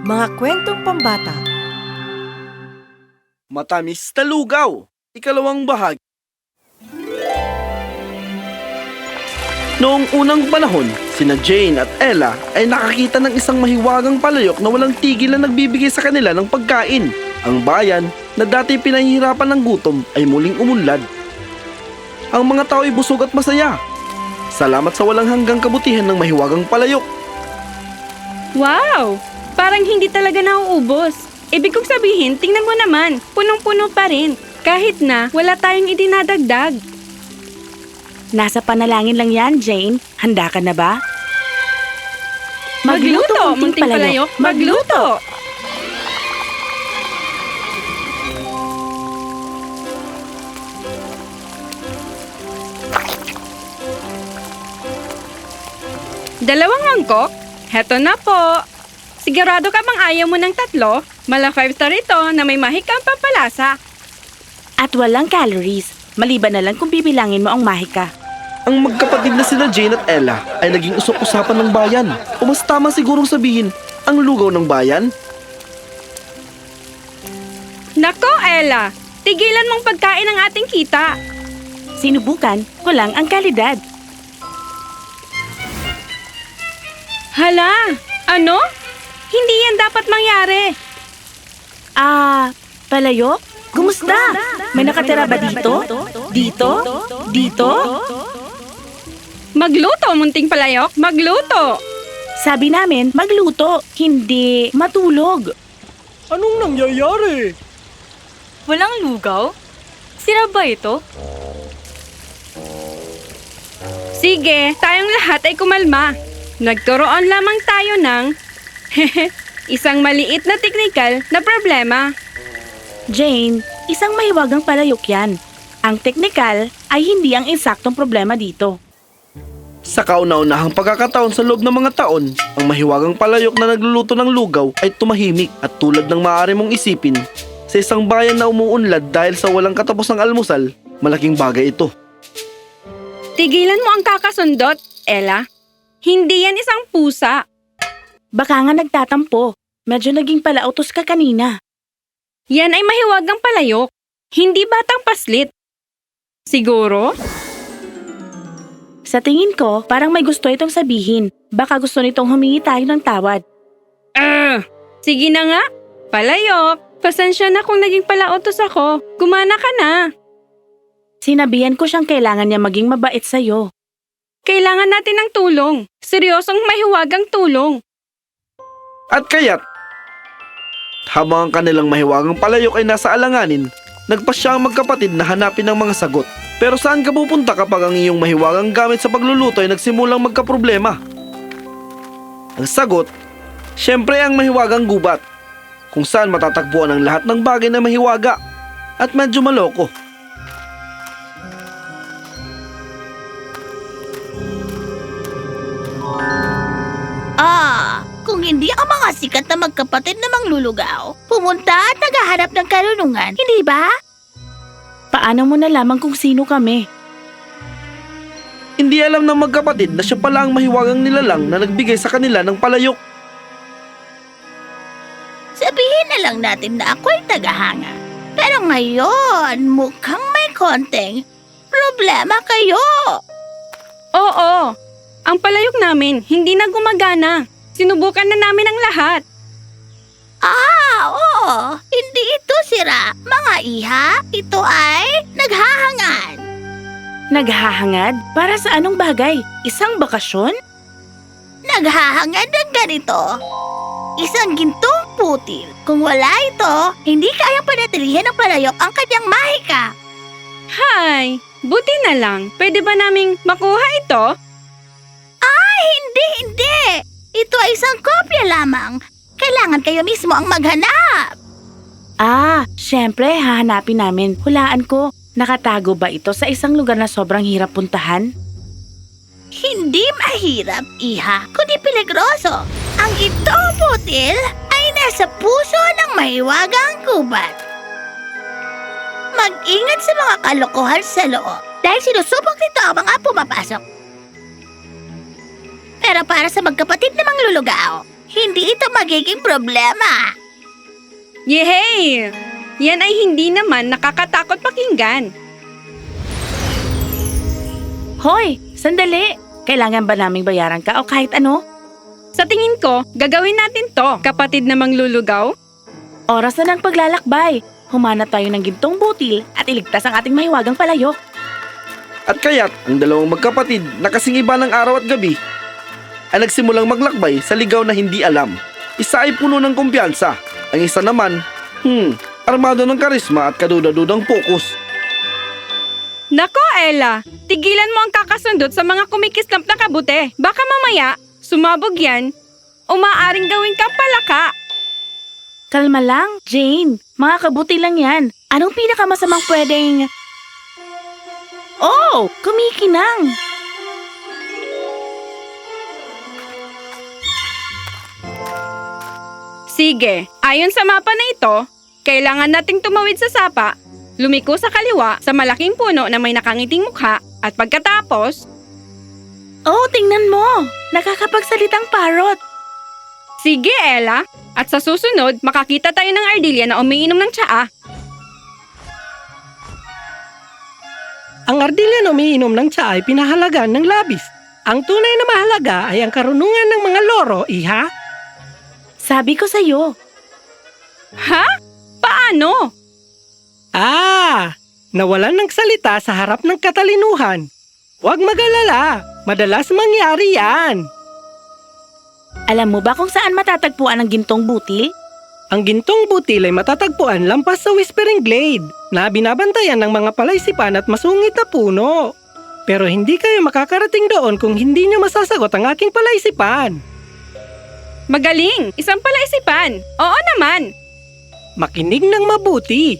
Mga kwentong pambata. Matamis na Lugaw, ikalawang bahagi. Noong unang panahon, sina Jane at Ella ay nakakita ng isang mahiwagang palayok na walang tigil na nagbibigay sa kanila ng pagkain. Ang bayan na dati pinahihirapan ng gutom ay muling umunlad. Ang mga tao ay busog at masaya. Salamat sa walang hanggang kabutihan ng mahiwagang palayok. Wow! Parang hindi talaga nauubos. Ibig kong sabihin, tingnan mo naman, punong-puno pa rin. Kahit na wala tayong idinadagdag. Nasa panalangin lang yan, Jane. Handa ka na ba? Magluto, munting palayok, magluto! Dalawang mangkok? Heto na po. Sigurado ka bang ayaw mo ng tatlo? Mala 5-star ito na may mahikang pampalasa. At walang calories. Maliban na lang kung bibilangin mo ang mahika. Ang magkapatid na sina Jane at Ella ay naging usap-usapan ng bayan. O mas tama sigurong sabihin, ang lugaw ng bayan. Nako, Ella! Tigilan mong pagkain ang ating kita. Sinubukan ko lang ang kalidad. Hala! Ano? Hindi yan dapat mangyari. Palayok? Kumusta? May nakatira ba dito? Dito? Dito? Magluto, munting palayok, magluto! Sabi namin, magluto, hindi matulog. Anong nangyayari? Walang lugaw? Sira ba ito? Sige, tayong lahat ay kumalma. Nagturoon lamang tayo ng isang maliit na teknikal na problema. Jane, isang mahiwagang palayok yan. Ang teknikal ay hindi ang eksaktong problema dito. Sa kauna-unahang pagkakataon sa loob ng mga taon, ang mahiwagang palayok na nagluluto ng lugaw ay tumahimik at tulad ng maaari mong isipin, sa isang bayan na umuunlad dahil sa walang katapusang almusal, malaking bagay ito. Tigilan mo ang kakasundot, Ella. Hindi yan isang pusa. Baka nga nagtatampo. Medyo naging palautos ka kanina. Yan ay mahiwagang palayok, hindi batang paslit. Siguro? Sa tingin ko, parang may gusto itong sabihin. Baka gusto nitong humingi tayo ng tawad. Sige na nga. Palayok, pasensya na kung naging palautos ako. Gumana ka na. Sinabihan ko siyang kailangan niya maging mabait sa'yo. Kailangan natin ng tulong. Seryosong mahiwagang tulong. At kaya't, habang ang kanilang mahiwagang palayok ay nasa alanganin, nagpasya ang magkapatid na hanapin ang mga sagot. Pero saan ka pupunta kapag ang iyong mahiwagang gamit sa pagluluto ay nagsimulang magkaproblema? Ang sagot, syempre ang mahiwagang gubat, kung saan matatagpuan ang lahat ng bagay na mahiwaga at medyo maloko. Kung hindi ang mga sikat na magkapatid na manglulugaw, pumunta at naghahanap ng karunungan, hindi ba? Paano mo nalaman kung sino kami? Hindi alam ng magkapatid na siya pala ang mahiwagang nilalang na nagbigay sa kanila ng palayok. Sabihin na lang natin na ako'y tagahanga. Pero ngayon, mukhang may konting problema kayo. Oo, ang palayok namin hindi na gumagana. Sinubukan na namin ang lahat. Oo. Hindi ito sira, mga iha. Ito ay naghahangad. Naghahangad? Para sa anong bagay? Isang bakasyon? Naghahangad ng ganito. Isang gintong putil. Kung wala ito, hindi kayang panatilihin ng palayok ang kanyang mahika. Hay, buti na lang. Pwede ba naming makuha ito? Hindi. Ito ay isang kopya lamang. Kailangan kayo mismo ang maghanap. Syempre, hahanapin namin. Hulaan ko, nakatago ba ito sa isang lugar na sobrang hirap puntahan? Hindi mahirap, iha, kundi peligroso. Ang itong putil ay nasa puso ng mahiwagang gubat. Mag-ingat sa mga kalokohan sa loob dahil sinusubok nito ang mga pumapasok. Pero para sa magkapatid na manglulugaw, hindi ito magiging problema. Yehey! Yan ay hindi naman nakakatakot pakinggan. Hoy, sandali! Kailangan ba naming bayaran ka o kahit ano? Sa tingin ko, gagawin natin to, kapatid na manglulugaw. Oras na ng paglalakbay. Humanap tayo ng gintong butil at iligtas ang ating mahiwagang palayok. At kaya't ang dalawang magkapatid na kasing iba ng araw at gabi ay nagsimulang maglakbay sa ligaw na hindi alam. Isa ay puno ng kumpiyansa. Ang isa naman, armado ng karisma at kaduda-dudang pokus. Nako, Ella! Tigilan mo ang kakasundot sa mga kumikislap na kabute. Baka mamaya, sumabog yan, o maaaring gawin kang palaka. Kalma lang, Jane. Mga kabuti lang yan. Anong pinakamasamang pwedeng... Oh! Kumikinang! Sige, ayon sa mapa na ito, kailangan nating tumawid sa sapa, lumiko sa kaliwa sa malaking puno na may nakangiting mukha, at pagkatapos, Oh, tingnan mo! Nakakapagsalitang parrot! sige Ella, at sa susunod makakita tayo ng ardilya na umiinom ng tsaa. Ang ardilya na umiinom ng tsaa ay pinahalagan ng labis. Ang tunay na mahalaga ay ang karunungan ng mga loro, iha. Sabi ko sa'yo. Ha? Paano? Nawalan ng salita sa harap ng katalinuhan. Huwag mag-alala, madalas mangyari yan. Alam mo ba kung saan matatagpuan ang gintong butil? Ang gintong butil ay matatagpuan lampas sa Whispering Glade na binabantayan ng mga palaisipan at masungit na puno. Pero hindi kayo makakarating doon kung hindi nyo masasagot ang aking palaisipan. Magaling! Isang palaisipan! Oo naman! Makinig ng mabuti.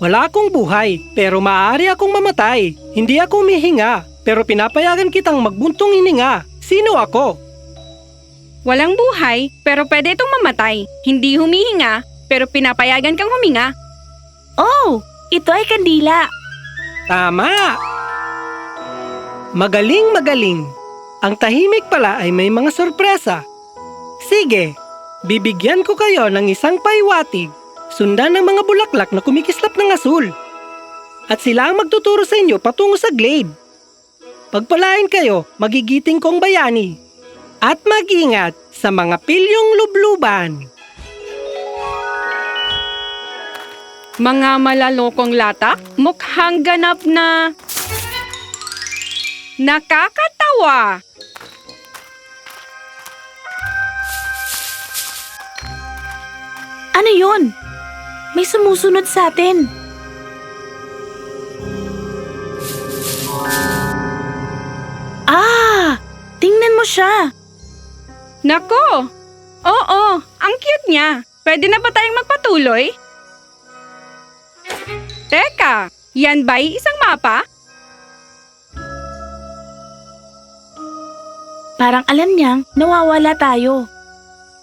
Wala akong buhay, pero maaari akong mamatay. Hindi ako humihinga, pero pinapayagan kitang magbuntong hininga. Sino ako? Walang buhay, pero pwede itong mamatay. Hindi humihinga, pero pinapayagan kang huminga. Oh! Ito ay kandila! Tama! Magaling. Ang tahimik pala ay may mga sorpresa. Sige, bibigyan ko kayo ng isang paywatig. Sundan ng mga bulaklak na kumikislap ng asul. At sila ang magtuturo sa inyo patungo sa glade. Pagpalain kayo, magigiting kong bayani. At mag-ingat sa mga pilyong lubluban. Mga malalokong latak, mukhang ganap na... nakakatawa! Ano yun? May sumusunod sa atin. Tingnan mo siya. Nako! Oo, ang cute niya. Pwede na ba tayong magpatuloy? Teka, yan ba'y isang mapa? Parang alam niyang nawawala tayo.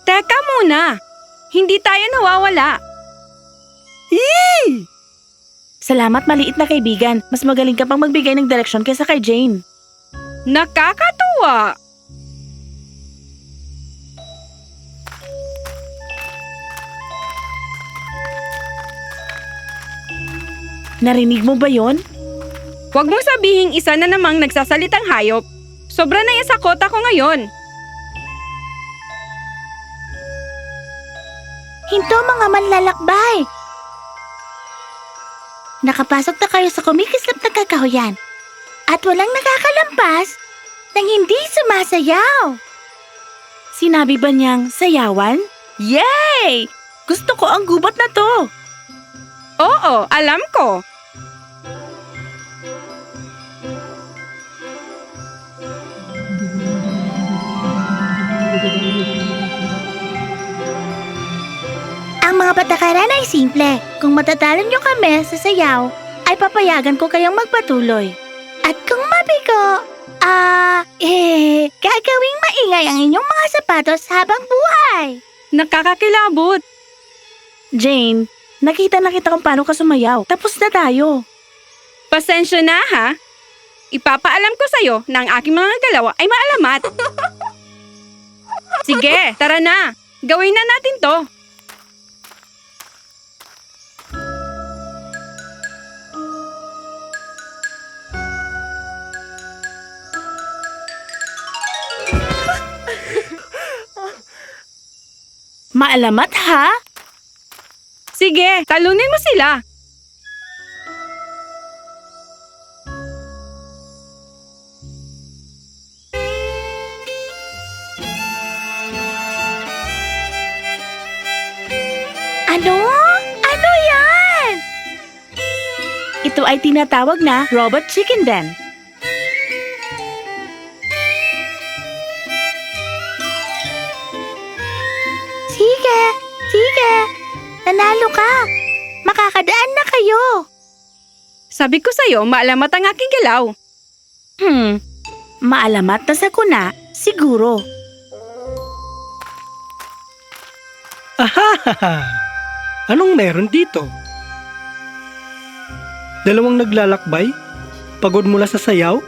Teka muna, hindi tayo nawawala. Salamat maliit na kaibigan. Mas magaling ka pang magbigay ng direksyon kaysa kay Jane. Nakakatuwa! Narinig mo ba yon? Huwag mong sabihing isa na namang nagsasalitang hayop. Sobra na yung sakot ako ngayon. Hinto mga manlalakbay! Nakapasok na kayo sa kumikislap na kakahuyan at walang nakakalampas nang hindi sumasayaw. Sinabi ba niyang sayawan? Yay! Gusto ko ang gubat na to. Oo, alam ko. Ang mga patakaran ay simple. Kung matatalo niyo kami sa sayaw, ay papayagan ko kayong magpatuloy. At kung mabigo, gagawing maingay ang inyong mga sapatos habang buhay. Nakakakilabot. Jane, nakita na kita kung paano ka sumayaw. Tapos na tayo. Pasensya na ha. Ipapaalam ko sa'yo na ang aking mga galaw ay maalamat. Sige, tara na. Gawin na natin to. Maalamat ha? Sige, talunin mo sila. Ano? Ano yan? Ito ay tinatawag na Robot Chicken Den. Sige, sige. Nanalo ka. Makakadaan na kayo. Sabi ko sa'yo, maalamat ang aking galaw. Maalamat na sa kuna, siguro. Ahahaha! Anong meron dito? Dalawang naglalakbay? Pagod mula sa sayaw?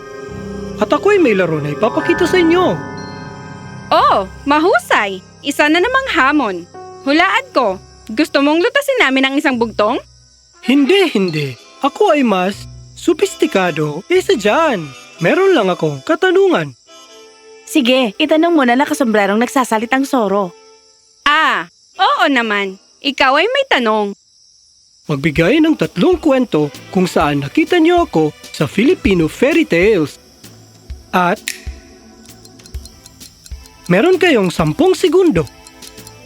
At ako'y may laro na ipapakita sa inyo. Oh, mahusay. Isa na namang hamon. Hulaan ko. Gusto mong lutasin namin ang isang bugtong? Hindi. Ako ay mas sopistikado kaysa dyan. Meron lang akong katanungan. Sige, itanong mo na nakasombrerong nagsasalitang Soro. Ah, oo naman. Ikaw ay may tanong. Magbigay ng 3 kwento kung saan nakita niyo ako sa Filipino fairy tales. At meron kayong 10 segundo.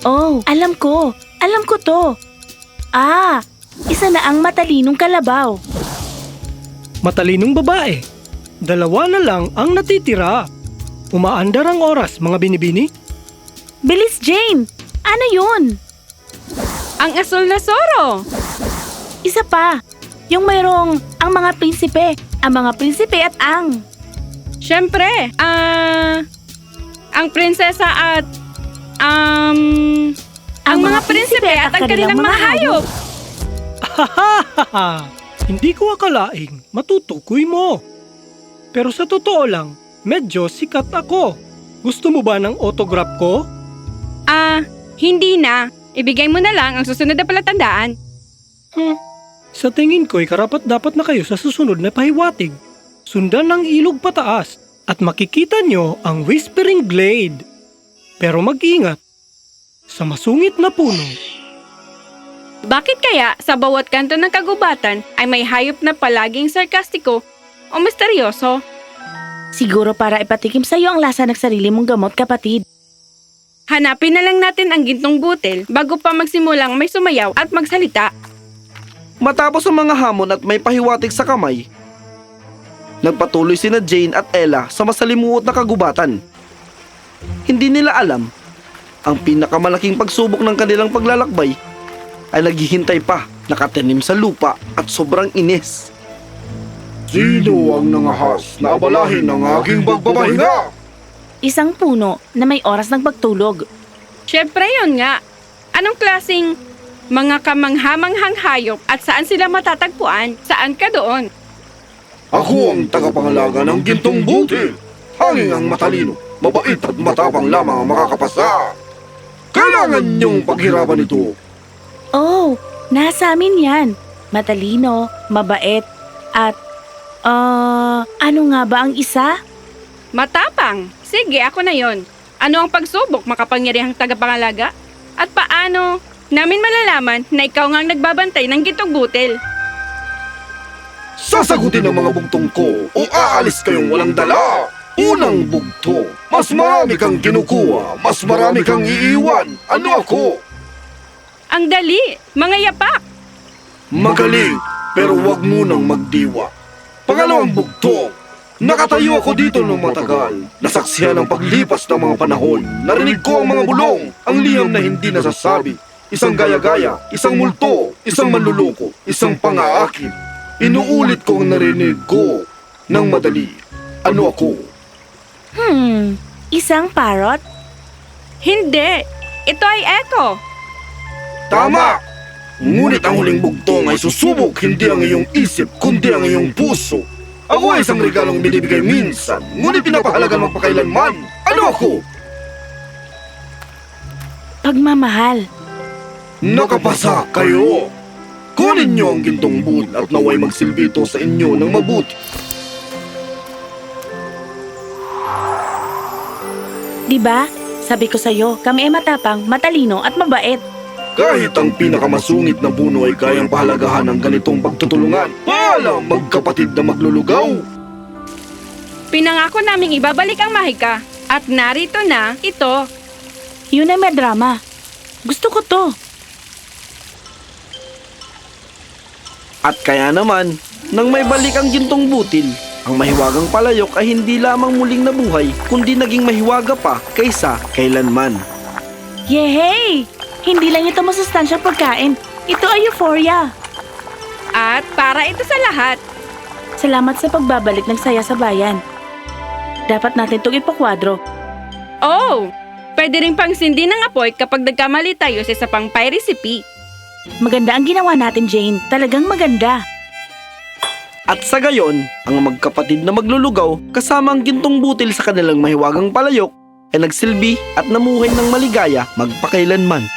Oh, alam ko. Alam ko to. Ah, isa na ang matalinong kalabaw. Matalinong babae. 2 na lang ang natitira. Umaandar ang oras, mga binibini. Bilis, Jane! Ano yun? Ang asul na Soro. Isa pa. Yung mayroong ang mga prinsipe. Ang mga prinsipe at ang. Siyempre, ang prinsesa at, ang mga prinsipe at ang kanilang mga hayop. Hahaha! Hindi ko akalaing matutukoy mo. Pero sa totoo lang, medyo sikat ako. Gusto mo ba ng autograph ko? Hindi na. Ibigay mo na lang ang susunod na palatandaan. Sa tingin ko'y karapat-dapat na kayo sa susunod na pahiwatig. Sundan ng ilog pataas at makikita nyo ang Whispering Glade. Pero mag-ingat, sa masungit na puno. Bakit kaya sa bawat kanto ng kagubatan ay may hayop na palaging sarkastiko o misteryoso? Siguro para ipatikim sa iyo ang lasa ng sarili mong gamot, kapatid. Hanapin na lang natin ang gintong butil bago pa magsimulang may sumayaw at magsalita. Matapos ang mga hamon at may pahiwatig sa kamay, nagpatuloy sina Jane at Ella sa masalimuot na kagubatan. Hindi nila alam, ang pinakamalaking pagsubok ng kanilang paglalakbay ay naghihintay pa, nakatanim sa lupa at sobrang inis. Sino ang nangahas na abalahin ng aking pagpapahinga? Isang puno na may oras ng pagtulog. Siyempre yun nga. Anong klasing mga kamanghamanghang hayop at saan sila matatagpuan? Saan ka doon? Ako ang tagapangalaga ng gintong butil. Hanging ang matalino, mabait at matapang lamang ang makakapasa. Kailangan niyong paghirapan ito. Oh, nasa amin yan. Matalino, mabait, at... ano nga ba ang isa? Matapang. Sige, ako na yon. Ano ang pagsubok, makapangyarihang tagapangalaga? At paano namin malalaman na ikaw nga ang nagbabantay ng gintong butil? Sasagutin ang mga bugtong ko o aalis kayong walang dala. Unang bugto, mas marami kang kinukuha, mas marami kang iiwan. Ano ako? Ang dali, mga yapak. Magaling, pero wag munang magdiwa. Pangalawang bugto, nakatayo ako dito ng matagal. Nasaksihan ang paglipas ng mga panahon. Narinig ko ang mga bulong, ang liham na hindi nasasabi. Isang gaya-gaya, isang multo, isang manluloko, isang pangaakit. Inuulit ko ang narinig ko ng madali. Ano ako? Isang parrot? Hindi. Ito ay echo. Tama! Ngunit ang huling bugtong ay susubok hindi ang iyong isip, kundi ang iyong puso. Ako ay isang regalong binibigay minsan, ngunit pinapahalagan magpakailanman. Ano ako? pagmamahal. Nakapasa kayo! Kunin niyo ang gintong butil at naway magsilbi ito sa inyo ng mabuti. Diba? Sabi ko sa'yo, kami ay matapang, matalino at mabait. Kahit ang pinakamasungit na puno ay kayang pahalagahan ng ganitong pagtutulungan. Paalam, magkapatid na maglulugaw! Pinangako naming ibabalik ang Mahika. At narito na ito. Yun ay may drama. Gusto ko to. At kaya naman, nang may balik ang gintong butil, ang mahiwagang palayok ay hindi lamang muling nabuhay, kundi naging mahiwaga pa kaysa kailanman. Yehey! Hindi lang ito masustansyang pagkain. Ito ay euphoria. At para ito sa lahat. Salamat sa pagbabalik ng saya sa bayan. Dapat natin itong ipakwadro. Oh! Pwede rin pangsindi ng apoy kapag nagkamali tayo sa isa pang pie recipe. Maganda ang ginawa natin, Jane. Talagang maganda. At sa gayon, ang magkapatid na maglulugaw kasama ang gintong butil sa kanilang mahiwagang palayok ay nagsilbi at namuhay ng maligaya magpakailanman.